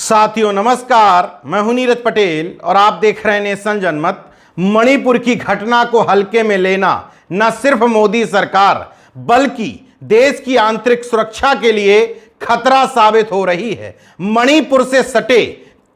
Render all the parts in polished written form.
साथियों नमस्कार, मैं हूं नीरज पटेल और आप देख रहे हैं नेशन जनमत। मणिपुर की घटना को हल्के में लेना न सिर्फ मोदी सरकार बल्कि देश की आंतरिक सुरक्षा के लिए खतरा साबित हो रही है। मणिपुर से सटे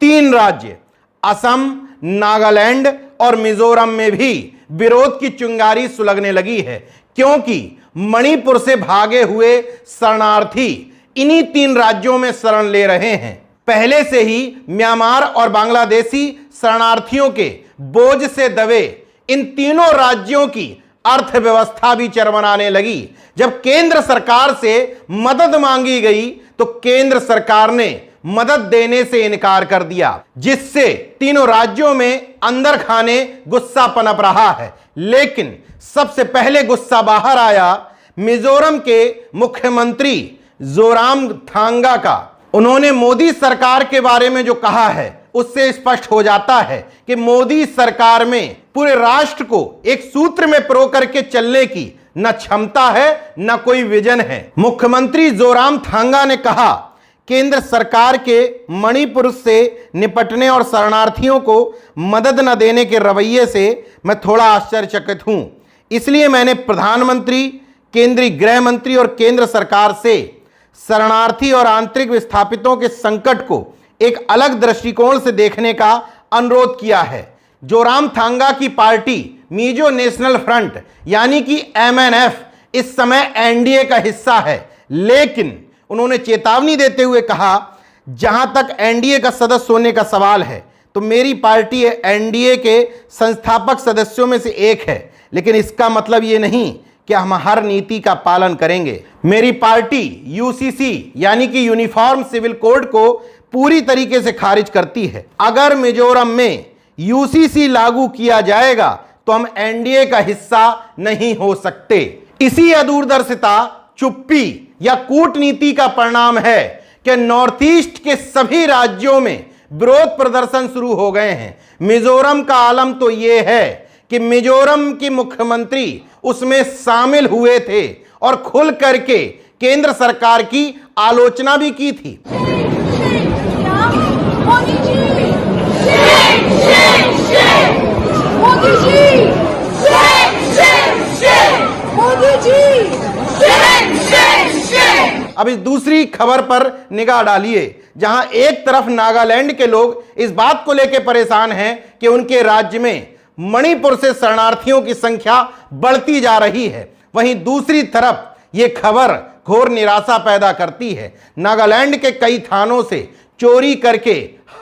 3 राज्य असम, नागालैंड और मिजोरम में भी विरोध की चिंगारी सुलगने लगी है, क्योंकि मणिपुर से भागे हुए शरणार्थी इन्हीं 3 राज्यों में शरण ले रहे हैं। पहले से ही म्यांमार और बांग्लादेशी शरणार्थियों के बोझ से दबे इन तीनों राज्यों की अर्थव्यवस्था भी चरमराने लगी। जब केंद्र सरकार से मदद मांगी गई तो केंद्र सरकार ने मदद देने से इनकार कर दिया, जिससे तीनों राज्यों में अंदर खाने गुस्सा पनप रहा है। लेकिन सबसे पहले गुस्सा बाहर आया मिजोरम के मुख्यमंत्री जोरामथांगा का। उन्होंने मोदी सरकार के बारे में जो कहा है उससे स्पष्ट हो जाता है कि मोदी सरकार में पूरे राष्ट्र को एक सूत्र में पिरो करके चलने की न क्षमता है न कोई विजन है। मुख्यमंत्री जोरामथांगा ने कहा, केंद्र सरकार के मणिपुर से निपटने और शरणार्थियों को मदद न देने के रवैये से मैं थोड़ा आश्चर्यचकित हूं। इसलिए मैंने प्रधानमंत्री, केंद्रीय गृह मंत्री और केंद्र सरकार से शरणार्थी और आंतरिक विस्थापितों के संकट को एक अलग दृष्टिकोण से देखने का अनुरोध किया है। जोरामथांगा की पार्टी मिजो नेशनल फ्रंट यानी कि MNF इस समय एनडीए का हिस्सा है, लेकिन उन्होंने चेतावनी देते हुए कहा, जहां तक एनडीए का सदस्य होने का सवाल है तो मेरी पार्टी एनडीए के संस्थापक सदस्यों में से एक है, लेकिन इसका मतलब ये नहीं कि हम हर नीति का पालन करेंगे। मेरी पार्टी यूसीसी यानी कि यूनिफॉर्म सिविल कोड को पूरी तरीके से खारिज करती है। अगर मिजोरम में यूसीसी लागू किया जाएगा तो हम एनडीए का हिस्सा नहीं हो सकते। इसी अदूरदर्शिता, चुप्पी या कूटनीति का परिणाम है कि नॉर्थ ईस्ट के सभी राज्यों में विरोध प्रदर्शन शुरू हो गए हैं। मिजोरम का आलम तो यह है कि मिजोरम के मुख्यमंत्री उसमें शामिल हुए थे और खुल करके केंद्र सरकार की आलोचना भी की थी। अब इस दूसरी खबर पर निगाह डालिए, जहां एक तरफ नागालैंड के लोग इस बात को लेकर परेशान हैं कि उनके राज्य में मणिपुर से शरणार्थियों की संख्या बढ़ती जा रही है, वहीं दूसरी तरफ यह खबर घोर निराशा पैदा करती है। नागालैंड के कई थानों से चोरी करके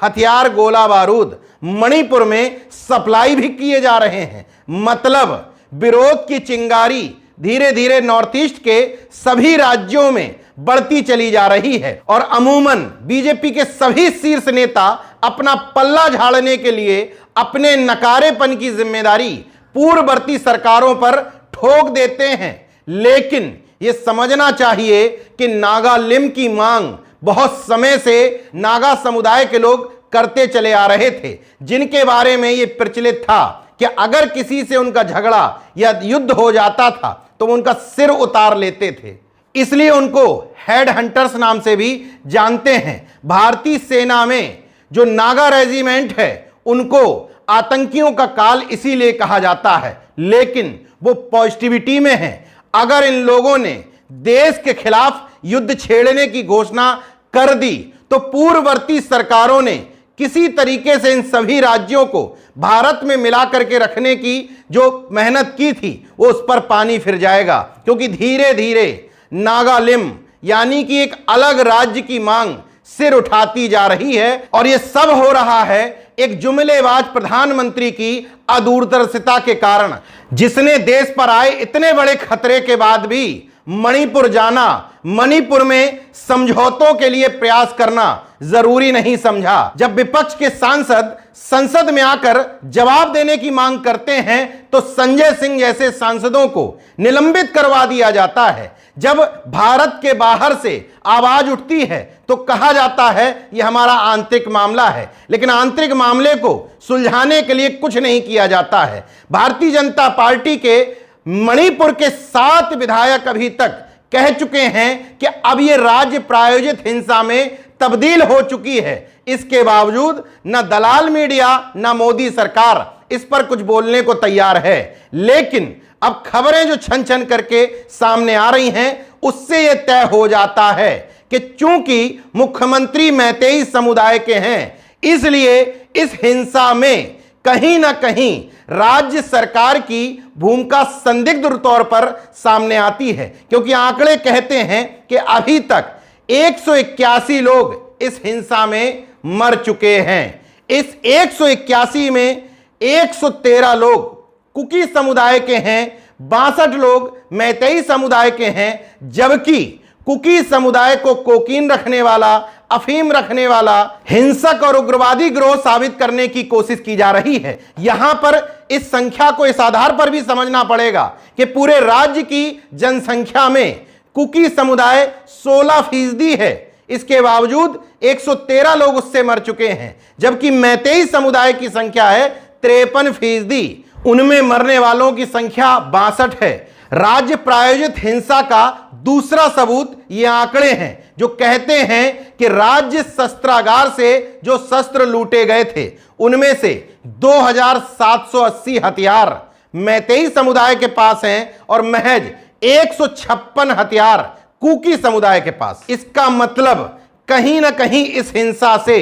हथियार, गोला बारूद मणिपुर में सप्लाई भी किए जा रहे हैं। मतलब विरोध की चिंगारी धीरे धीरे नॉर्थ ईस्ट के सभी राज्यों में बढ़ती चली जा रही है और अमूमन बीजेपी के सभी शीर्ष नेता अपना पल्ला झाड़ने के लिए अपने नकारेपन की जिम्मेदारी पूर्ववर्ती सरकारों पर ठोक देते हैं। लेकिन यह समझना चाहिए कि नागालिम की मांग बहुत समय से नागा समुदाय के लोग करते चले आ रहे थे, जिनके बारे में यह प्रचलित था कि अगर किसी से उनका झगड़ा या युद्ध हो जाता था तो उनका सिर उतार लेते थे। इसलिए उनको हेड हंटर्स नाम से भी जानते हैं। भारतीय सेना में जो नागा रेजिमेंट है उनको आतंकियों का काल इसीलिए कहा जाता है, लेकिन वो पॉजिटिविटी में है। अगर इन लोगों ने देश के खिलाफ युद्ध छेड़ने की घोषणा कर दी तो पूर्ववर्ती सरकारों ने किसी तरीके से इन सभी राज्यों को भारत में मिला करके रखने की जो मेहनत की थी वो उस पर पानी फिर जाएगा, क्योंकि धीरे धीरे नागालिम यानी कि एक अलग राज्य की मांग सिर उठाती जा रही है। और यह सब हो रहा है एक जुमलेबाज प्रधानमंत्री की अदूरदर्शिता के कारण, जिसने देश पर आए इतने बड़े खतरे के बाद भी मणिपुर जाना, मणिपुर में समझौतों के लिए प्रयास करना जरूरी नहीं समझा। जब विपक्ष के सांसद संसद में आकर जवाब देने की मांग करते हैं तो संजय सिंह जैसे सांसदों को निलंबित करवा दिया जाता है। जब भारत के बाहर से आवाज उठती है तो कहा जाता है यह हमारा आंतरिक मामला है, लेकिन आंतरिक मामले को सुलझाने के लिए कुछ नहीं किया जाता है। भारतीय जनता पार्टी के मणिपुर के 7 विधायक अभी तक कह चुके हैं कि अब यह राज्य प्रायोजित हिंसा में तब्दील हो चुकी है। इसके बावजूद न दलाल मीडिया न मोदी सरकार इस पर कुछ बोलने को तैयार है। लेकिन अब खबरें जो छन छन करके सामने आ रही हैं, उससे यह तय हो जाता है कि चूंकि मुख्यमंत्री मैतेई समुदाय के हैं, इसलिए इस हिंसा में कहीं ना कहीं राज्य सरकार की भूमिका संदिग्ध तौर पर सामने आती है, क्योंकि आंकड़े कहते हैं कि अभी तक 181 लोग इस हिंसा में मर चुके हैं। इस 181 में 113 लोग कुकी समुदाय के हैं, 62 लोग मैतेई समुदाय के हैं, जबकि कुकी समुदाय को कोकीन रखने वाला, अफीम रखने वाला हिंसक और उग्रवादी गिरोह साबित करने की कोशिश की जा रही है। यहां पर इस संख्या को इस आधार पर भी समझना पड़ेगा कि पूरे राज्य की जनसंख्या में कुकी समुदाय 16% है। इसके बावजूद 113 लोग उससे मर चुके हैं, जबकि मैतेई समुदाय की संख्या है 53%। उनमें मरने वालों की संख्या 62 है। राज्य प्रायोजित हिंसा का दूसरा सबूत ये आंकड़े हैं, जो कहते हैं कि राज्य शस्त्रागार से जो शस्त्र लूटे गए थे, उनमें से 2780 हथियार मैतेई समुदाय के पास हैं और महज 156 हथियार कुकी समुदाय के पास। इसका मतलब कहीं ना कहीं इस हिंसा से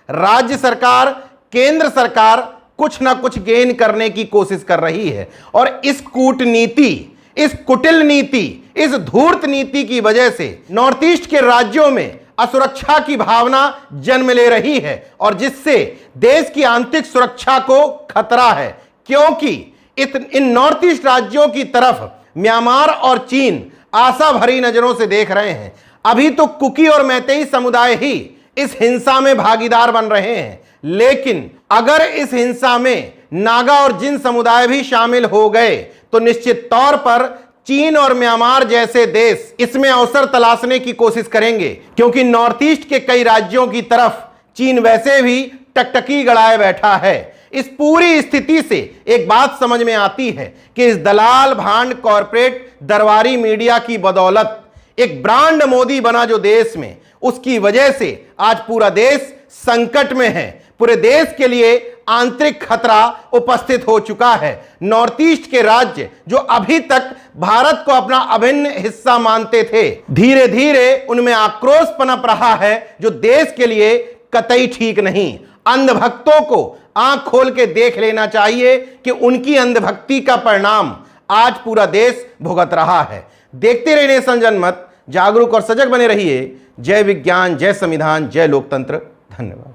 राज्य सरकार, केंद्र सरकार कुछ ना कुछ गेन करने की कोशिश कर रही है। और इस कूटनीति, इस कुटिल नीति, इस धूर्त नीति की वजह से नॉर्थ ईस्ट के राज्यों में असुरक्षा की भावना जन्म ले रही है, और जिससे देश की आंतरिक सुरक्षा को खतरा है। क्योंकि इन नॉर्थ ईस्ट राज्यों की तरफ म्यांमार और चीन आशा भरी नजरों से देख रहे हैं। अभी तो कुकी और मैतेई समुदाय ही इस हिंसा में भागीदार बन रहे हैं, लेकिन अगर इस हिंसा में नागा और जिन समुदाय भी शामिल हो गए तो निश्चित तौर पर चीन और म्यांमार जैसे देश इसमें अवसर तलाशने की कोशिश करेंगे, क्योंकि नॉर्थ ईस्ट के कई राज्यों की तरफ चीन वैसे भी टकटकी गड़ाए बैठा है। इस पूरी स्थिति से एक बात समझ में आती है कि इस दलाल भांड कॉरपोरेट दरबारी मीडिया की बदौलत एक ब्रांड मोदी बना जो देश में, उसकी वजह से आज पूरा देश संकट में है। पूरे देश के लिए आंतरिक खतरा उपस्थित हो चुका है। नॉर्थ ईस्ट के राज्य जो अभी तक भारत को अपना अभिन्न हिस्सा मानते थे, धीरे धीरे उनमें आक्रोश पनप रहा है, जो देश के लिए कतई ठीक नहीं। अंधभक्तों को आंख खोल के देख लेना चाहिए कि उनकी अंधभक्ति का परिणाम आज पूरा देश भुगत रहा है। देखते रहिए नेशन जनमत, जागरूक और सजग बने रहिए। जय विज्ञान, जय संविधान, जय लोकतंत्र। धन्यवाद।